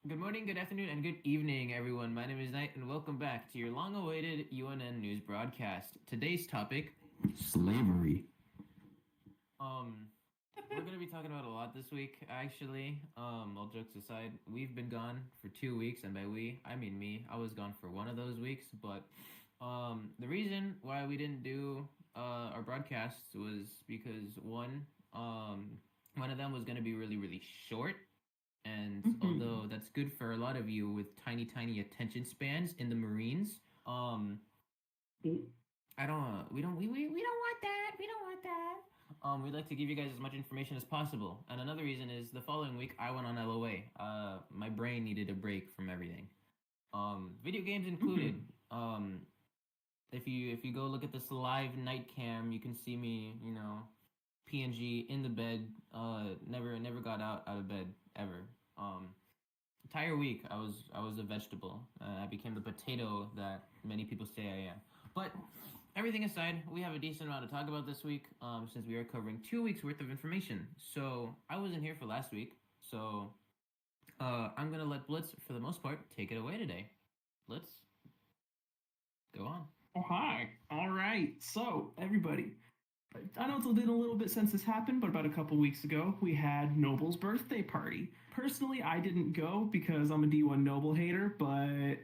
Good morning, good afternoon, and good evening, everyone. My name is Knight, and welcome back to your long awaited UNN news broadcast. Today's topic slavery. Um, we're going to be talking about a lot this week, actually. All jokes aside, we've been gone for 2 weeks, and by we, I mean me. I was gone for one of those weeks, but the reason why we didn't do our broadcasts was because one of them was going to be really, really short, and Mhm. although that's good for a lot of you with tiny, tiny attention spans in the Marines, um, I don't. We don't want that. We don't want that. We'd like to give you guys as much information as possible. And another reason is the following week I went on LOA. My brain needed a break from everything. Video games included. Mhm. If you go look at this live night cam, you can see me. PNG in the bed. Never got out of bed ever. Entire week I was a vegetable. I became the potato that many people say I am. But everything aside, we have a decent amount to talk about this week. Since we are covering 2 weeks worth of information. So I wasn't here for last week. So I'm gonna let Blitz, for the most part, take it away today. Blitz, go on. Oh, hi. All right. So, everybody, I know it's been a little bit since this happened, but about a couple weeks ago, we had Noble's birthday party. Personally, I didn't go because I'm a D1 Noble hater, but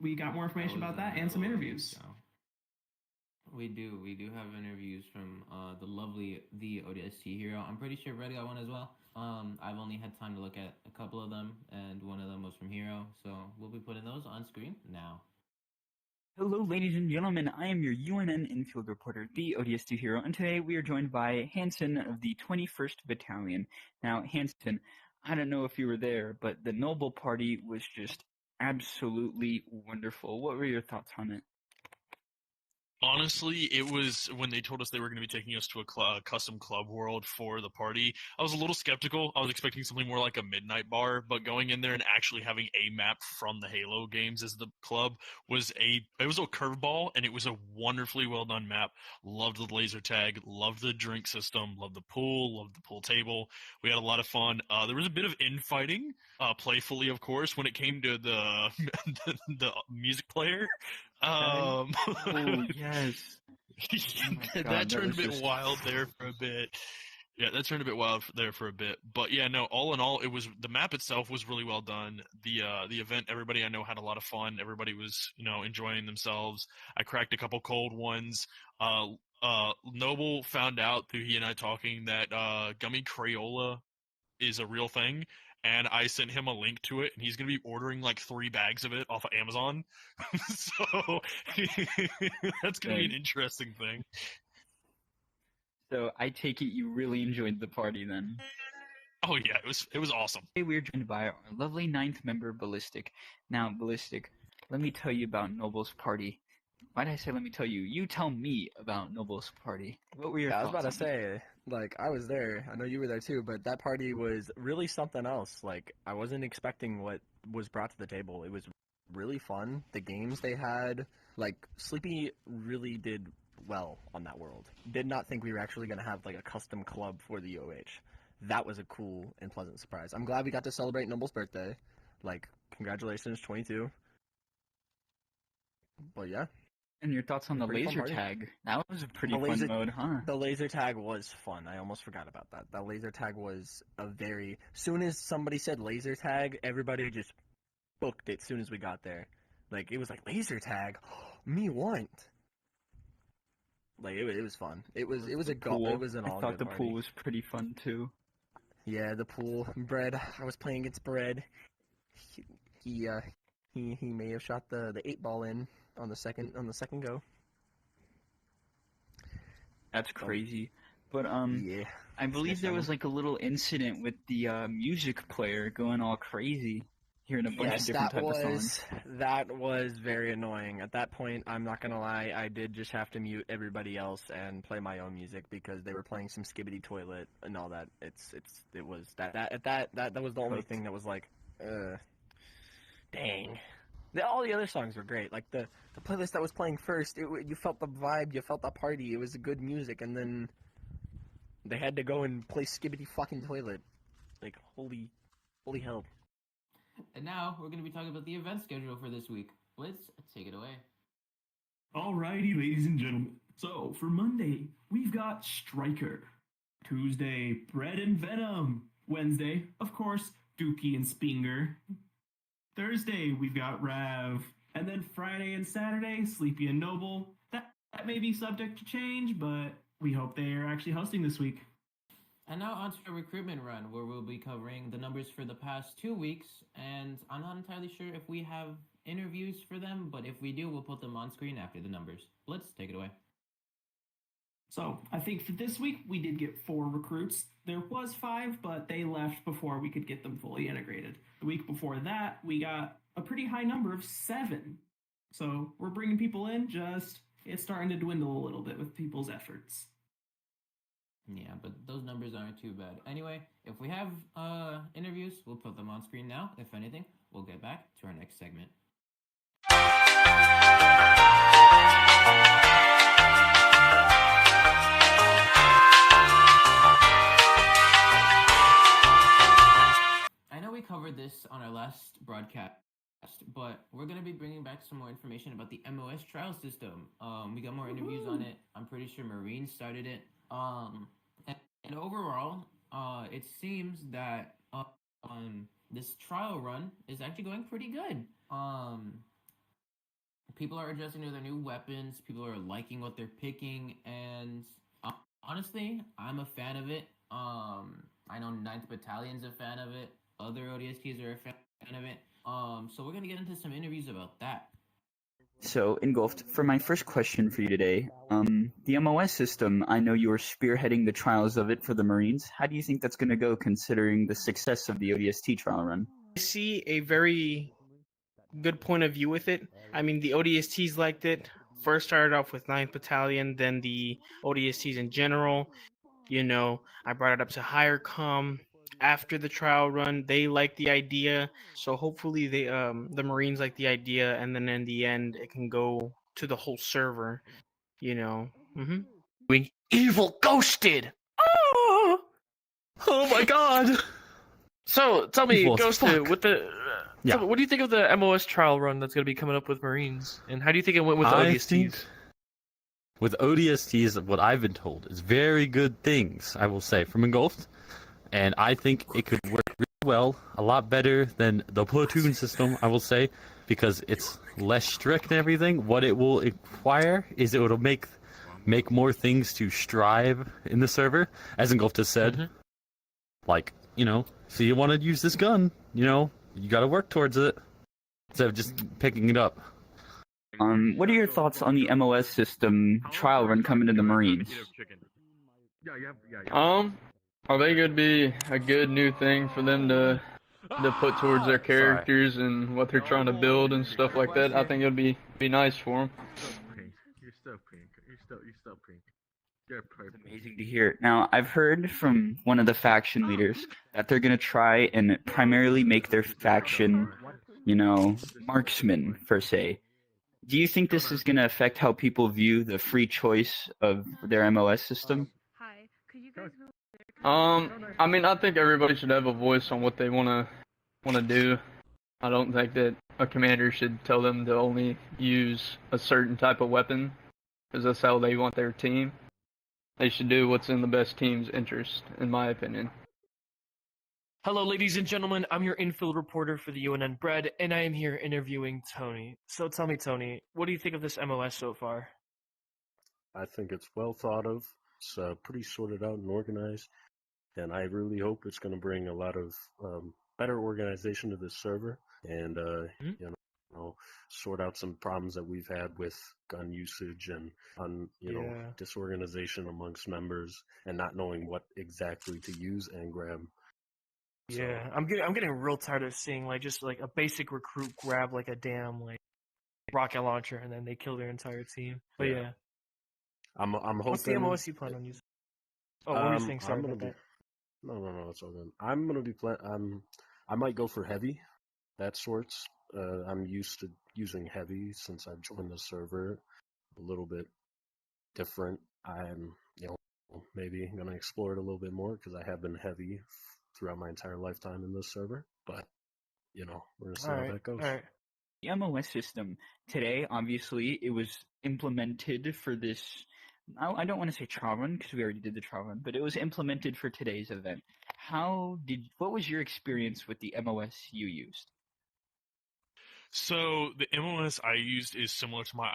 we got more I information was about that on and some LOA, interviews. so we do have interviews from the lovely the ODST hero. I'm pretty sure Red got one as well. I've only had time to look at a couple of them, and one of them was from Hero. So we'll be putting those on screen now. Hello, ladies and gentlemen. I am your UNN infield reporter, the ODST hero, and today we are joined by Hanson of the 21st Battalion. Now, Hanson, I don't know if you were there, but the Noble Party was just absolutely wonderful. What were your thoughts on it? Honestly, it was when they told us they were going to be taking us to a custom club world for the party. I was a little skeptical. I was expecting something more like a midnight bar, but going in there and actually having a map from the Halo games as the club was a curveball, and it was a wonderfully well done map. Loved the laser tag, loved the drink system, loved the pool table. We had a lot of fun. There was a bit of infighting, playfully, of course, when it came to the the music player. Tag? Um, Oh, yes. Oh my that god, that turned a was bit just wild there for a bit. Yeah, that turned a bit wild there for a bit. But yeah, no, all in all, it was the map itself was really well done. The event, everybody I know had a lot of fun. Everybody was, enjoying themselves. I cracked a couple cold ones. Uh Noble found out through he and I talking that gummy Crayola is a real thing, and I sent him a link to it, and he's gonna be ordering like 3 bags of it off of Amazon. So that's gonna be an good. interesting thing. So I take it you really enjoyed the party then. Oh yeah, it was awesome. Today we are joined by our lovely ninth member, Ballistic. Now, Ballistic, let me tell you about Noble's party. Why did I say let me tell you? You tell me about Noble's party. What were your Yeah, I was about thoughts to on it? say, like, I was there. I know you were there too, but that party was really something else. Like, I wasn't expecting what was brought to the table. It was really fun. The games they had, like, Sleepy really did well on that world. Did not think we were actually going to have, like, a custom club for the UOH. That was a cool and pleasant surprise. I'm glad we got to celebrate Noble's birthday. Like, congratulations, 22. But yeah, And your thoughts it on was a the pretty fun laser party. tag? That was a The pretty fun laser mode, huh? the laser tag was fun. I almost forgot about that. That laser tag was a very soon as somebody said laser tag, everybody just booked it soon as we got there. Like it was like laser tag, me want. Like it was fun. It was The it pool. was an I all thought good the pool party. was pretty fun too. Yeah, the pool bread. I was playing against bread. He he uh, he may have shot the 8 ball in on the second go. That's So crazy. But yeah, I believe snitched there on was him. like a little incident with the music player going all crazy, hearing a bunch of Yes, different type of songs. that was very annoying. At that point, I'm not gonna lie, I did just have to mute everybody else and play my own music because they were playing some Skibbity Toilet and all that. It was that was the only Cooked. thing that was like, dang. All the other songs were great. Like the playlist that was playing first, you felt the vibe, you felt the party. It was good music, and then they had to go and play Skibbity fucking Toilet. Like holy hell. And now we're going to be talking about the event schedule for this week. Blitz, take it away. Alrighty, ladies and gentlemen. So for Monday, we've got Striker. Tuesday, Bread and Venom. Wednesday, of course, Dookie and Spinger. Thursday, we've got Rav. And then Friday and Saturday, Sleepy and Noble. That may be subject to change, but we hope they are actually hosting this week. And now on to a recruitment run where we'll be covering the numbers for the past 2 weeks. And I'm not entirely sure if we have interviews for them, but if we do, we'll put them on screen after the numbers. Blitz, take it away. So I think for this week, we did get 4 recruits. There was 5, but they left before we could get them fully integrated. The week before that, we got a pretty high number of 7. So we're bringing people in, just it's starting to dwindle a little bit with people's efforts. Yeah, but those numbers aren't too bad. Anyway, if we have interviews, we'll put them on screen now. If anything, we'll get back to our next segment. I know we covered this on our last broadcast, but we're going to be bringing back some more information about the MOS trial system. We got more interviews on it. I'm pretty sure Marines started it. And overall, it seems that this trial run is actually going pretty good. People are adjusting to their new weapons. People are liking what they're picking, and honestly, I'm a fan of it. I know 9th Battalion's a fan of it. Other ODSTs are a fan of it. So we're gonna get into some interviews about that. So, Engulfed, for my first question for you today, the MOS system, I know you are spearheading the trials of it for the Marines. How do you think that's going to go considering the success of the ODST trial run? I see a very good point of view with it. I mean, the ODSTs liked it. First started off with 9th Battalion, then the ODSTs in general. You know, I brought it up to higher comm. After the trial run, they liked the idea. So hopefully they the Marines like the idea, and then in the end it can go to the whole server, you know. Doing evil ghosted. Oh, oh my god. So tell me, Evil as Ghosted, fuck. with the Yeah. tell me, what do you think of the MOS trial run that's going to be coming up with Marines, and how do you think it went with the I ODSTs? think with ODSTs, what I've been told is very good things, I will say, from Engulfed. And I think it could work really well, a lot better than the platoon system, I will say, because it's less strict and everything. What it will require is it will make more things to strive in the server, as Engulfed has said. Like, you know, so you want to use this gun, you know, you got to work towards it instead of just picking it up. What are your thoughts on the MOS system trial run coming to the Marines? I think it'd be a good new thing for them to put towards their characters and what they're trying to build and stuff like that. I think it'd be nice for them. You're still pink. You're still pink. You're perfect. Amazing to hear. Now, I've heard from one of the faction leaders that they're going to try and primarily make their faction, you know, marksmen, per se. Do you think this is going to affect how people view the free choice of their MOS system? I mean, I think everybody should have a voice on what they wanna do. I don't think that a commander should tell them to only use a certain type of weapon, because that's how they want their team. They should do what's in the best team's interest, in my opinion. Hello, ladies and gentlemen. I'm your infield reporter for the UNN Bread, and I am here interviewing Tony. So tell me, Tony, what do you think of this MOS so far? I think it's well thought of. It's pretty sorted out and organized, and I really hope it's going to bring a lot of better organization to this server, and you know, sort out some problems that we've had with gun usage and you know, disorganization amongst members and not knowing what exactly to use and grab. Yeah, I'm getting real tired of seeing just a basic recruit grab a damn rocket launcher and then they kill their entire team. But yeah. I'm hoping. What's the MOS you plan on using? Oh, what were you saying? Sorry about that. No, it's all good. I'm gonna be I might go for heavy, that sorts. I'm used to using heavy since I've joined the server. A little bit different. I'm, you know, maybe gonna explore it a little bit more because I have been heavy throughout my entire lifetime in this server. But we're gonna see All how right. that goes. All right. The MOS system today, obviously, it was implemented for this. I don't want to say trial run because we already did the trial run, but it was implemented for today's event. What was your experience with the MOS you used? So the MOS I used is similar to my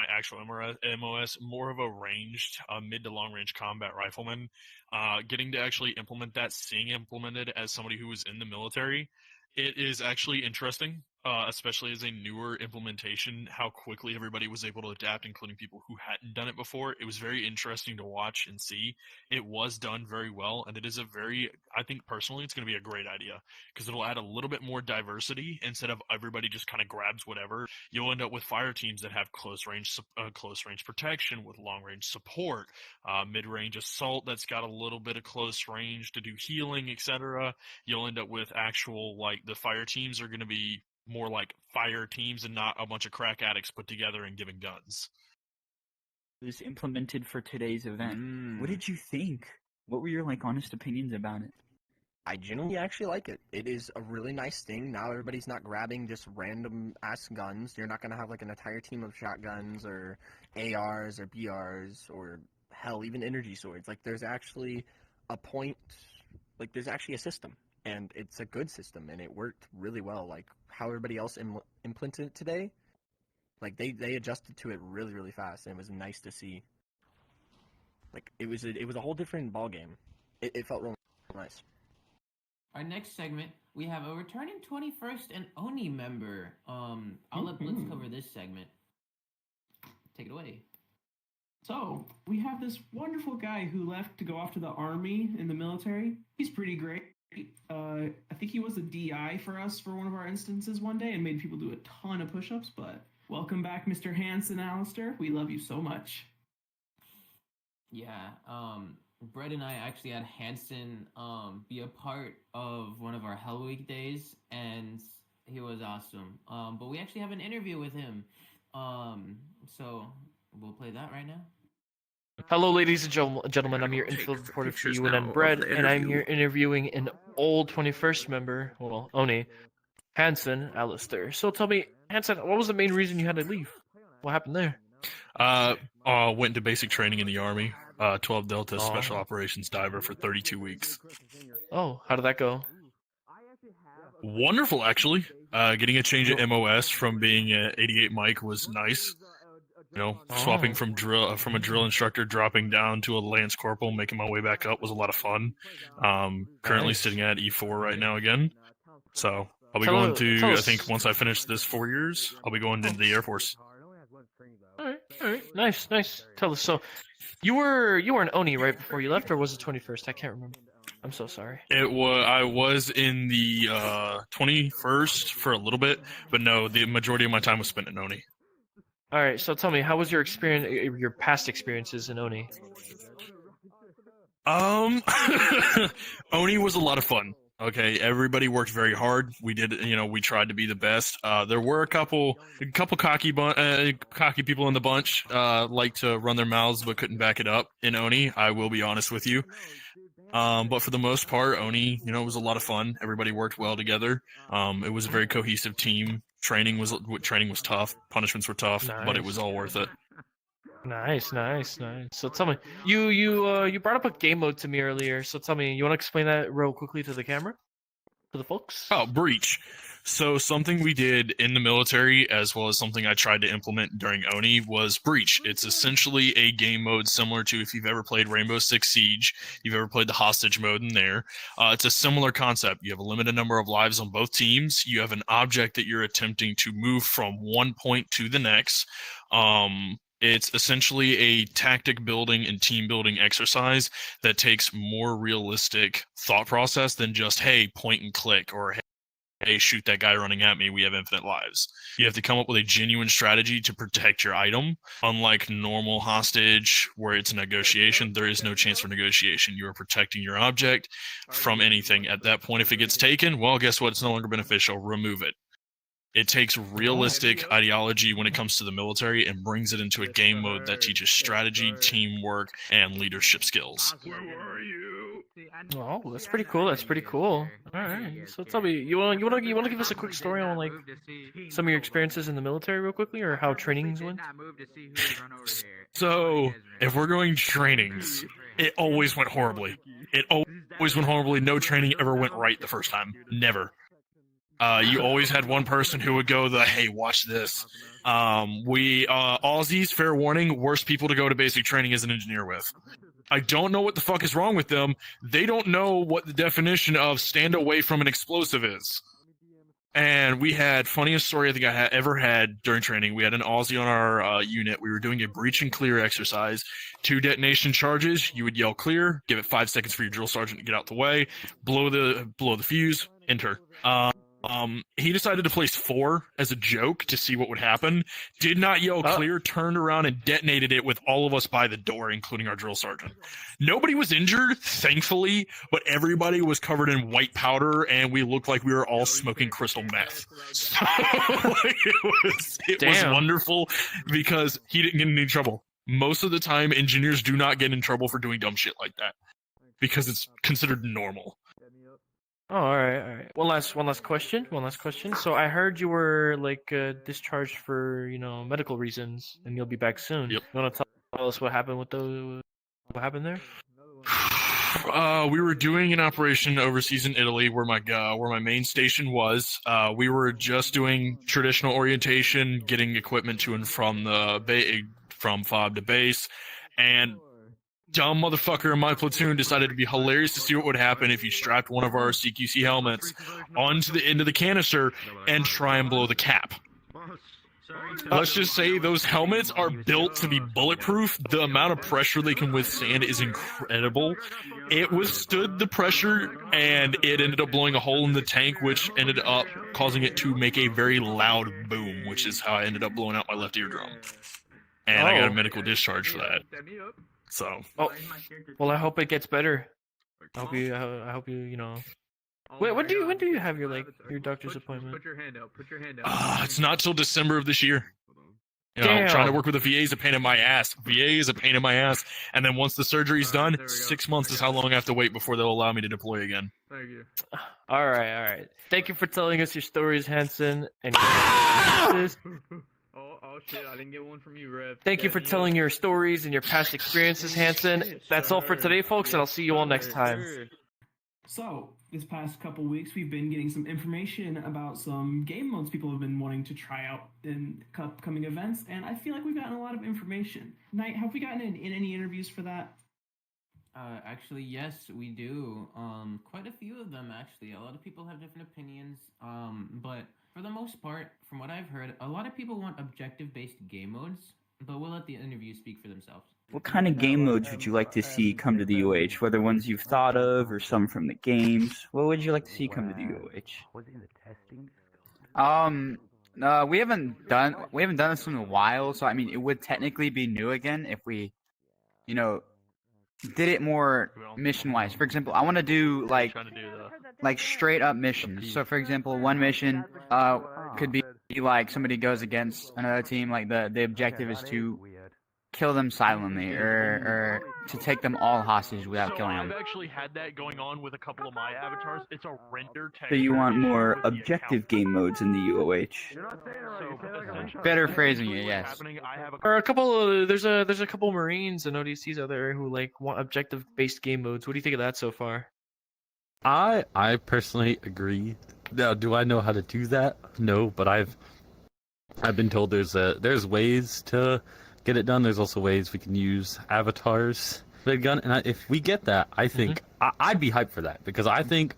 actual MOS, more of a ranged, mid to long range combat rifleman. Getting to actually implement that, seeing implemented as somebody who was in the military, it is actually interesting, especially as a newer implementation, how quickly everybody was able to adapt, including people who hadn't done it before. It was very interesting to watch and see. It was done very well, and it is I think personally, it's going to be a great idea because it'll add a little bit more diversity instead of everybody just kind of grabs whatever. You'll end up with fire teams that have close range protection with long range support, mid range assault that's got a little bit of close range to do healing, etc. You'll end up with actual, like, the fire teams are going to be more like fire teams and not a bunch of crack addicts put together and given guns. It was implemented for today's event. What did you think? What were your honest opinions about it? I genuinely actually like it. It is a really nice thing. Now everybody's not grabbing just random ass guns. You're not gonna have an entire team of shotguns or ARs or BRs or hell, even energy swords. There's actually a point. There's actually a system, and it's a good system, and it worked really well. How everybody else implemented it today, they adjusted to it really, really fast, and it was nice to see. It was a whole different ball game. It felt real nice. Our next segment, we have a returning 21st and ONI member. I'll let Blitz cover this segment. Take it away. So, we have this wonderful guy who left to go off to the army in the military. He's pretty great. I think he was a DI for us for one of our instances one day and made people do a ton of push-ups, but welcome back, Mr. Hansen, Alistair. We love you so much. Yeah, Brett and I actually had Hansen be a part of one of our Hell Week days, and he was awesome. But we actually have an interview with him. So we'll play that right now. Hello, ladies and gentlemen. I'm your infield reporter for UNN Bread, and I'm here interviewing an old 21st member, well, ONI, Hansen, Alistair. So tell me, Hansen, what was the main reason you had to leave? What happened there? Went into basic training in the Army, 12 Delta Special Operations Diver for 32 weeks. Oh, how did that go? Wonderful, actually. Getting a change at MOS from being an 88 Mike was nice. Swapping from a drill instructor, dropping down to a Lance Corporal, making my way back up was a lot of fun. Currently sitting at E4 right now again. So I'll be going to, I think once I finish this 4 years, I'll be going into the Air Force. All right. Nice. Tell us, so you were an ONI right before you left, or was it 21st? I can't remember. I'm so sorry. I was in the 21st for a little bit, but no, the majority of my time was spent in ONI. All right, so tell me, how was your experience, your past experiences in ONI? ONI was a lot of fun. Okay, everybody worked very hard. We did, we tried to be the best. There were a couple cocky people in the bunch, like to run their mouths but couldn't back it up in ONI. I will be honest with you. But for the most part, ONI, it was a lot of fun. Everybody worked well together. It was a very cohesive team. Training was tough. Punishments were tough, but it was all worth it. Nice. So tell me, you brought up a game mode to me earlier. So tell me, you want to explain that real quickly to the camera, to the folks? Oh, Breach. So something we did in the military, as well as something I tried to implement during ONI, was Breach. It's essentially a game mode similar to if you've ever played Rainbow Six Siege, you've ever played the hostage mode in there. It's a similar concept. You have a limited number of lives on both teams. You have an object that you're attempting to move from one point to the next. It's essentially a tactic building and team building exercise that takes more realistic thought process than just, hey, point and click, or hey, shoot that guy running at me, we have infinite lives. You have to come up with a genuine strategy to protect your item. Unlike normal hostage, where it's a negotiation, there is no chance for negotiation. You are protecting your object from anything. At that point, if it gets taken, well, guess what? It's no longer beneficial. Remove it. It takes realistic ideology when it comes to the military and brings it into a game mode that teaches strategy, teamwork, and leadership skills. Where were you? Oh, that's pretty cool. That's pretty cool. All right. So tell me, you want to give us a quick story on like some of your experiences in the military, real quickly, or how trainings went? So, if we're going trainings, it always went horribly. It always went horribly. No training ever went right the first time. Never. You always had one person who would go hey, watch this. Aussies, fair warning, worst people to go to basic training as an engineer with. I don't know what the fuck is wrong with them. They don't know what the definition of stand away from an explosive is. And we had, funniest story I think I ever had during training, we had an Aussie on our unit. We were doing a breach and clear exercise. 2 detonation charges, you would yell clear, give it 5 seconds for your drill sergeant to get out the way, blow the fuse, enter. He decided to place 4 as a joke to see what would happen. Did not yell clear, turned around and detonated it with all of us by the door, including our drill sergeant. Nobody was injured, thankfully, but everybody was covered in white powder, and we looked like we were all smoking crystal meth. So, it was wonderful because he didn't get in any trouble. Most of the time, engineers do not get in trouble for doing dumb shit like that because it's considered normal. Oh, all right. One last question. So I heard you were discharged for medical reasons, and you'll be back soon. Yep. You want to tell us what happened what happened there? We were doing an operation overseas in Italy, where my main station was. We were just doing traditional orientation, getting equipment to and from from FOB to base, and dumb motherfucker in my platoon decided it'd be hilarious to see what would happen if you strapped one of our CQC helmets onto the end of the canister and try and blow the cap. Let's just say those helmets are built to be bulletproof. The amount of pressure they can withstand is incredible. It withstood the pressure, and it ended up blowing a hole in the tank, which ended up causing it to make a very loud boom, which is how I ended up blowing out my left eardrum. And I got a medical discharge for that. So. Well, I hope it gets better. I hope you Wait, when do you have your doctor's appointment? Put your hand out. It's not till December of this year. Damn. Trying to work with the VA is a pain in my ass. And then once the surgery's done, 6 months is how long I have to wait before they'll allow me to deploy again. Thank you. All right. Thank you for telling us your stories, Hanson. And Oh shit! I didn't get one from you, Rev. Thank you for telling your stories and your past experiences, Hanson. That's all for today, folks, and I'll see you all next time. So, this past couple weeks, we've been getting some information about some game modes people have been wanting to try out in upcoming events, and I feel like we've gotten a lot of information. Knight, have we gotten in any interviews for that? Actually, yes, we do. Quite a few of them, actually. A lot of people have different opinions, but for the most part, from what I've heard, a lot of people want objective-based game modes, but we'll let the interviews speak for themselves. What kind of game modes would you like to see come to the UOH? Whether ones you've thought of or some from the games? What would you like to see come to the UOH? We haven't done this in a while, so I mean it would technically be new again if we, did it more mission-wise. For example, I want to do like straight up missions. So for example, one mission could be like somebody goes against another team, like the objective is to kill them silently or to take them all hostage without killing them. I've actually had that going on with a couple of my avatars. It's a render So you want more objective game modes in the UOH? Better phrasing it, yes. Or a couple. There's a couple Marines and ODCs out there who want objective-based game modes. What do you think of that so far? I personally agree. Now, do I know how to do that? No, but I've been told there's ways to get it done. There's also ways we can use avatars for the gun, and if we get that, I think I'd be hyped for that, because I think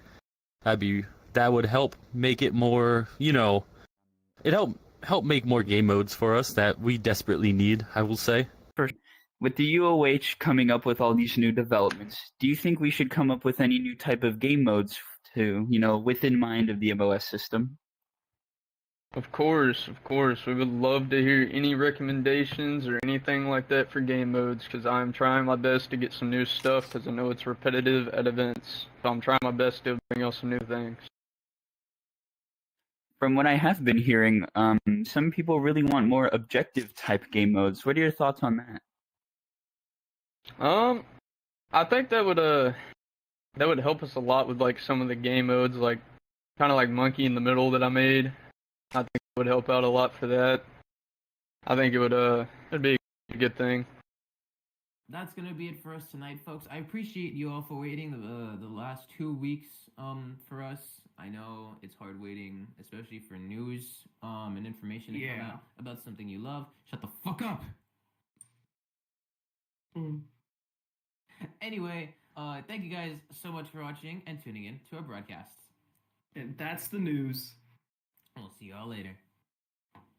that would help make it more, it help make more game modes for us that we desperately need, I will say. With the UOH coming up with all these new developments, do you think we should come up with any new type of game modes to, within mind of the MOS system? Of course. We would love to hear any recommendations or anything like that for game modes, because I'm trying my best to get some new stuff, because I know it's repetitive at events. So I'm trying my best to bring out some new things. From what I have been hearing, some people really want more objective type game modes. What are your thoughts on that? I think that would that would help us a lot with like some of the game modes, like kind of like Monkey in the Middle that I made. I think it would help out a lot for that. I think it'd be a good thing. That's gonna be it for us tonight, folks. I appreciate you all for waiting the last 2 weeks for us. I know it's hard waiting, especially for news and information to come out about something you love. Shut the fuck up. Anyway, thank you guys so much for watching and tuning in to our broadcast. And that's the news. We'll see y'all later.